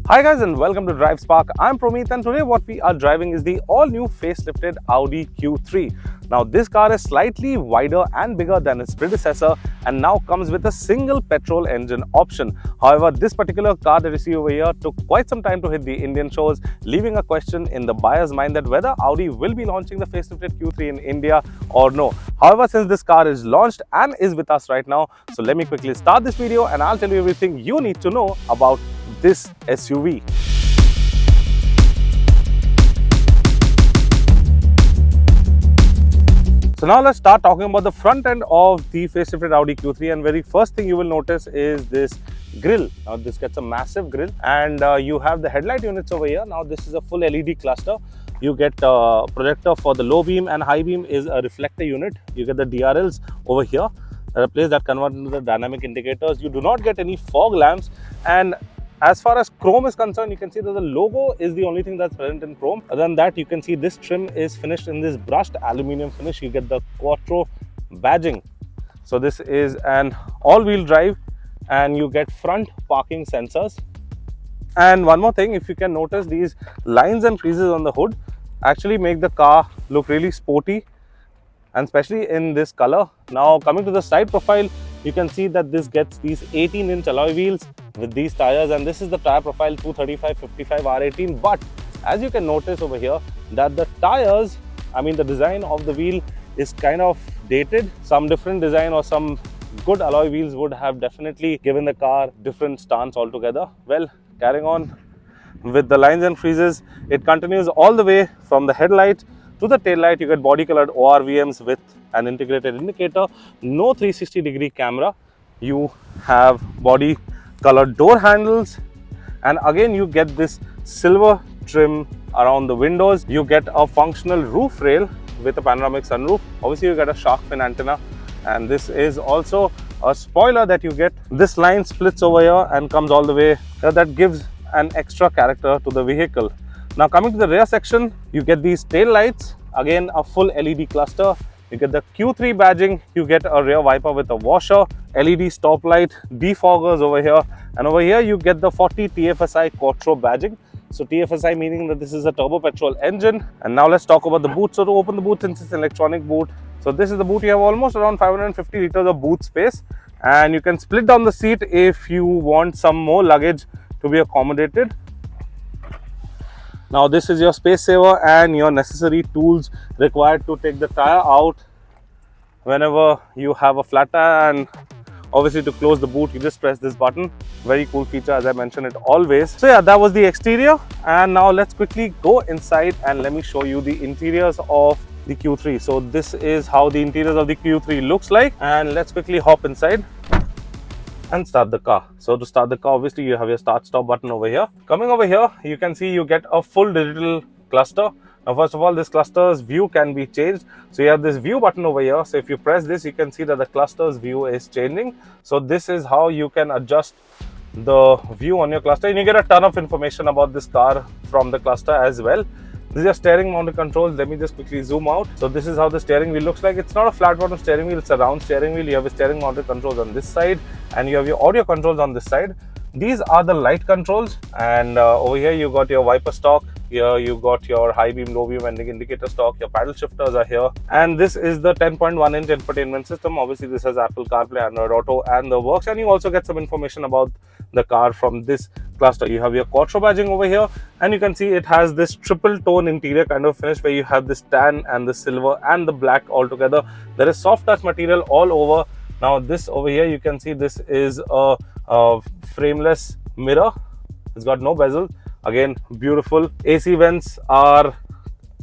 Hi guys and welcome to Drive Spark. I'm Promeet and today what we are driving is the all-new facelifted Audi Q3. Now this car is slightly wider and bigger than its predecessor and now comes with a single petrol engine option. However, this particular car that you see over here took quite some time to hit the Indian shores, leaving a question in the buyer's mind that whether Audi will be launching the facelifted Q3 in India or no. However, since this car is launched and is with us right now, so let me quickly start this video and I'll tell you everything you need to know about this SUV. So now let's start talking about the front end of the facelifted Audi Q3, and very first thing you will notice is this grille. Now this gets a massive grille and you have the headlight units over here. Now this is a full LED cluster. You get a projector for the low beam and high beam is a reflector unit. You get the DRLs over here, a place that convert into the dynamic indicators. You do not get any fog lamps, and as far as chrome is concerned, you can see that the logo is the only thing that's present in chrome. Other than that, you can see this trim is finished in this brushed aluminum finish. You get the Quattro badging. So this is an all-wheel drive and you get front parking sensors. And one more thing, if you can notice, these lines and creases on the hood actually make the car look really sporty, and especially in this color. Now coming to the side profile, you can see that this gets these 18-inch alloy wheels with these tires, and this is the tire profile 235/55 R18. But as you can notice over here that the tires, the design of the wheel is kind of dated. Some different design or some good alloy wheels would have definitely given the car different stance altogether. Well, carrying on with the lines and freezes, it continues all the way from the headlight to the tail light. You get body colored ORVMs with an integrated indicator, no 360-degree camera. You have body colored door handles, and again you get this silver trim around the windows. You get a functional roof rail with a panoramic sunroof. Obviously you get a shark fin antenna, and this is also a spoiler that you get. This line splits over here and comes all the way. That gives an extra character to the vehicle. Now coming to the rear section, you get these tail lights, again a full LED cluster. You get the Q3 badging, you get a rear wiper with a washer, LED stop light, defoggers over here, and over here you get the 40 TFSI Quattro badging. So TFSI meaning that this is a turbo petrol engine. And now let's talk about the boot. So to open the boot, since it's an electronic boot, so this is the boot. You have almost around 550 liters of boot space, and you can split down the seat if you want some more luggage to be accommodated. Now this is your space saver and your necessary tools required to take the tire out whenever you have a flat tire. And obviously to close the boot, you just press this button. Very cool feature, as I mentioned it always. So yeah, that was the exterior, and now let's quickly go inside and let me show you the interiors of the Q3. So this is how the interiors of the Q3 looks like, and let's quickly hop inside and start the car. So to start the car, obviously you have your start stop button over here. Coming over here, you can see you get a full digital cluster. Now first of all, this cluster's view can be changed. So you have this view button over here. So if you press this, you can see that the cluster's view is changing. So this is how you can adjust the view on your cluster, and you get a ton of information about this car from the cluster as well. This is your steering mounted controls. Let me just quickly zoom out. So this is how the steering wheel looks like. It's not a flat bottom steering wheel, it's a round steering wheel. You have a steering mounted controls on this side, and you have your audio controls on this side. These are the light controls, and over here you got your wiper stock. Here you got your high beam, low beam and indicator stock. Your paddle shifters are here, and this is the 10.1-inch infotainment system. Obviously this has Apple CarPlay, Android Auto and the works, and you also get some information about the car from this cluster. You have your Quattro badging over here, and you can see it has this triple tone interior kind of finish where you have this tan and the silver and the black all together. There is soft touch material all over. Now this over here, you can see this is a frameless mirror. It's got no bezel. Again, beautiful. AC vents are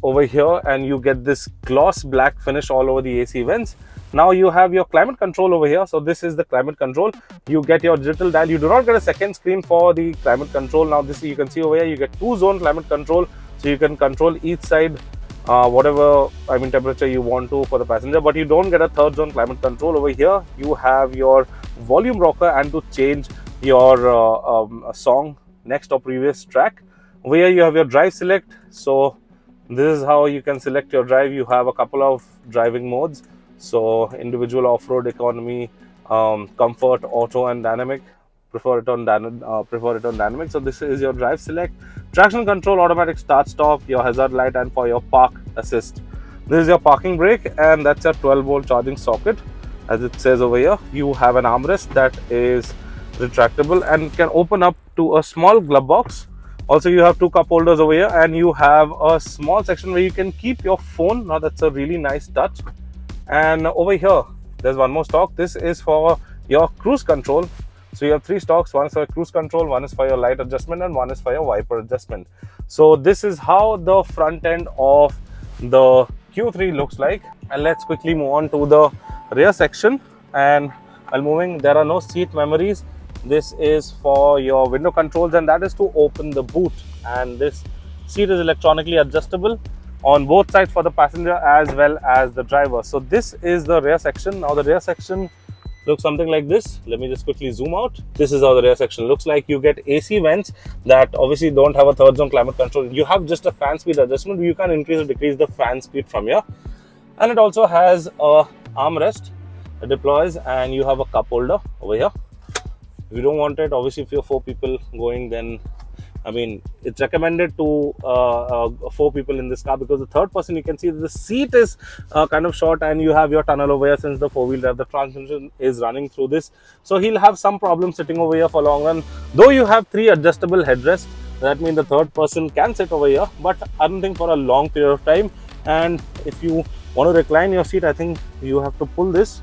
over here, and you get this gloss black finish all over the AC vents. Now you have your climate control over here. So this is the climate control. You get your digital dial. You do not get a second screen for the climate control. Now this, you can see over here, you get 2-zone climate control. So you can control each side whatever temperature you want to for the passenger, but you don't get a 3rd zone climate control. Over here you have your volume rocker, and to change your song, next or previous track. Over here you have your drive select. So this is how you can select your drive. You have a couple of driving modes. So individual, off-road, economy, comfort, auto and dynamic. prefer it on dynamic. So this is your drive select, traction control, automatic start stop, your hazard light, and for your park assist. This is your parking brake, and that's your 12-volt charging socket. As it says over here, you have an armrest that is retractable and can open up to a small glove box. Also, you have two cup holders over here, and you have a small section where you can keep your phone. Now that's a really nice touch. And over here there's one more stalk. This is for your cruise control. So you have three stalks. One is for cruise control, one is for your light adjustment, and one is for your wiper adjustment. So this is how the front end of the Q3 looks like. And let's quickly move on to the rear section. And while moving, there are no seat memories. This is for your window controls, and that is to open the boot. And this seat is electronically adjustable on both sides for the passenger as well as the driver. So this is the rear section. Now the rear section looks something like this. Let me just quickly zoom out. This is how the rear section looks like. You get AC vents that obviously don't have a third zone climate control. You have just a fan speed adjustment. You can increase or decrease the fan speed from here. And it also has a armrest that deploys, and you have a cup holder over here. If you don't want it, obviously if you're 4 people going, then I mean, it's recommended to 4 people in this car, because the third person, you can see the seat is kind of short, and you have your tunnel over here. Since the 4-wheel drive, the transmission is running through this, so he'll have some problem sitting over here for long run. Though you have 3 adjustable headrests, that means the third person can sit over here, but I don't think for a long period of time. And if you want to recline your seat, I think you have to pull this,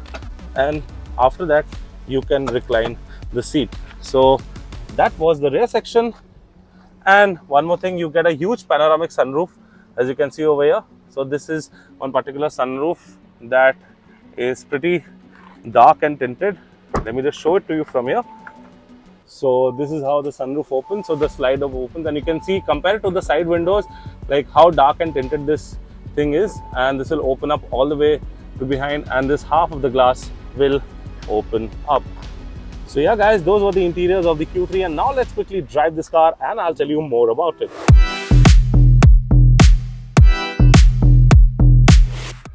and after that you can recline the seat. So that was the rear section. And one more thing, you get a huge panoramic sunroof, as you can see over here. So this is one particular sunroof that is pretty dark and tinted. Let me just show it to you from here. So this is how the sunroof opens. So the slider opens, and you can see, compared to the side windows, like how dark and tinted this thing is. And this will open up all the way to behind, and this half of the glass will open up. So yeah guys, those were the interiors of the Q3, and now let's quickly drive this car and I'll tell you more about it.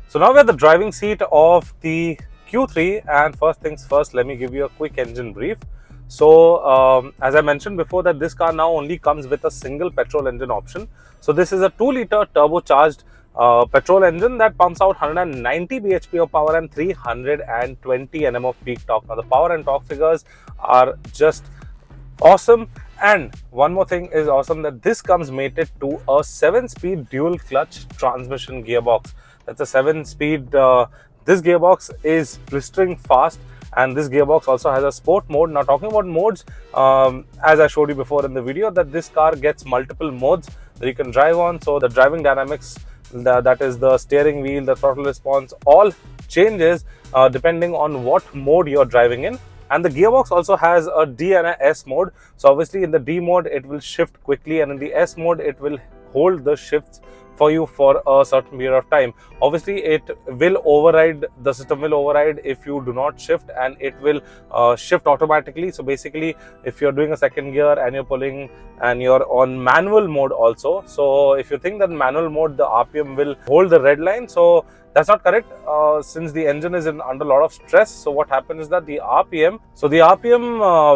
So now we're at the driving seat of the Q3, and first things first, let me give you a quick engine brief. So as I mentioned before, that this car now only comes with a single petrol engine option. So this is a 2-liter turbocharged petrol engine that pumps out 190 bhp of power and 320 Nm of peak torque. Now the power and torque figures are just awesome. And one more thing is awesome, that this comes mated to a 7-speed dual clutch transmission gearbox. That's a 7-speed. This gearbox is blistering fast, and this gearbox also has a sport mode. Now talking about modes, as I showed you before in the video, that this car gets multiple modes that you can drive on. So the driving dynamics, that is the steering wheel, the throttle response, all changes depending on what mode you're driving in. And the gearbox also has a D and a S mode. So obviously in the D mode it will shift quickly, and in the S mode it will hold the shifts for you for a certain period of time. Obviously it will override, the system will override if you do not shift, and it will shift automatically. So basically if you're doing a second gear and you're pulling and you're on manual mode also, so if you think that manual mode the RPM will hold the red line, so that's not correct, since the engine is under a lot of stress. So what happens is that the RPM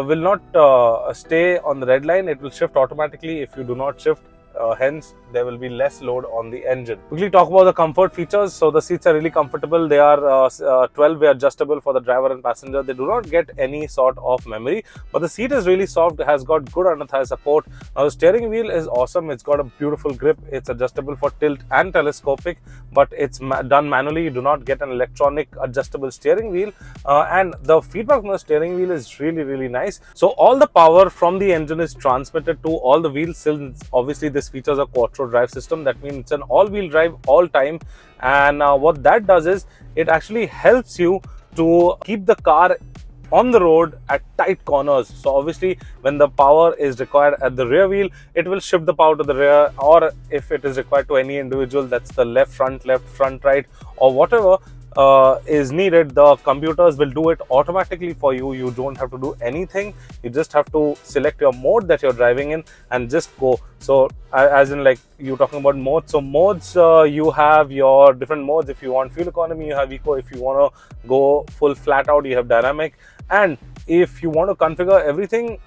will not stay on the red line, it will shift automatically if you do not shift. Hence there will be less load on the engine. Quickly talk about the comfort features. So the seats are really comfortable. They are 12-way adjustable for the driver and passenger. They do not get any sort of memory, but the seat is really soft. It has got good under thigh support. Now the steering wheel is awesome. It's got a beautiful grip. It's adjustable for tilt and telescopic, but it's done manually. You do not get an electronic adjustable steering wheel, and the feedback from the steering wheel is really nice. So all the power from the engine is transmitted to all the wheels, since obviously this features a Quattro drive system. That means it's an all-wheel drive all time, and what that does is it actually helps you to keep the car on the road at tight corners. So obviously when the power is required at the rear wheel, it will shift the power to the rear, or if it is required to any individual, that's the left front, right, or whatever is needed, the computers will do it automatically for you. You don't have to do anything. You just have to select your mode that you're driving in and just go. So as in, like, you're talking about modes. So modes, you have your different modes. If you want fuel economy, you have eco. If you want to go full flat out, you have dynamic. And if you want to configure everything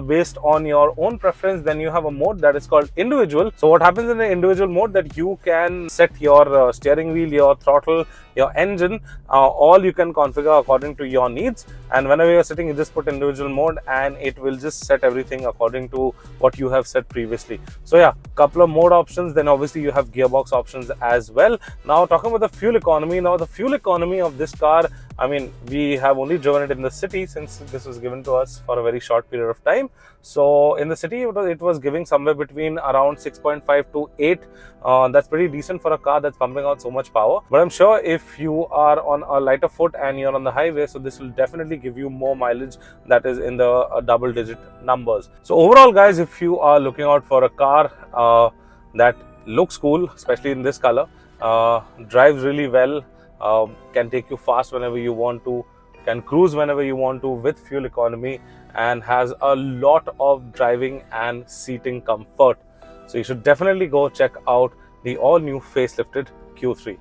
based on your own preference, then you have a mode that is called individual. So what happens in the individual mode, that you can set your steering wheel, your throttle, your engine, all you can configure according to your needs. And whenever you're sitting, you just put individual mode and it will just set everything according to what you have set previously. So yeah, couple of mode options. Then obviously you have gearbox options as well. Now talking about the fuel economy. Now the fuel economy of this car, I mean, we have only driven it in the city since this was given to us for a very short period of time. So in the city, it was giving somewhere between around 6.5 to 8. That's pretty decent for a car that's pumping out so much power. But I'm sure if you are on a lighter foot and you're on the highway, so this will definitely give you more mileage, that is in the double digit numbers. So overall, guys, if you are looking out for a car that looks cool, especially in this color, drives really well, can take you fast whenever you want to, can cruise whenever you want to with fuel economy, and has a lot of driving and seating comfort, so you should definitely go check out the all new facelifted Q3.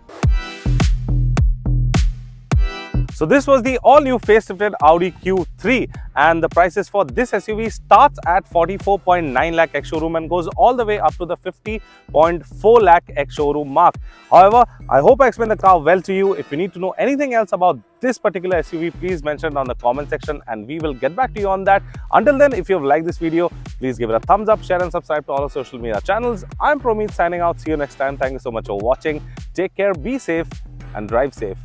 So this was the all-new facelifted Audi Q3, and the prices for this SUV starts at 44.9 lakh ex-showroom and goes all the way up to the 50.4 lakh ex-showroom mark. However, I hope I explained the car well to you. If you need to know anything else about this particular SUV, please mention it on the comment section and we will get back to you on that. Until then, if you have liked this video, please give it a thumbs up, share and subscribe to all our social media channels. I'm Promeet signing out. See you next time. Thank you so much for watching. Take care, be safe and drive safe.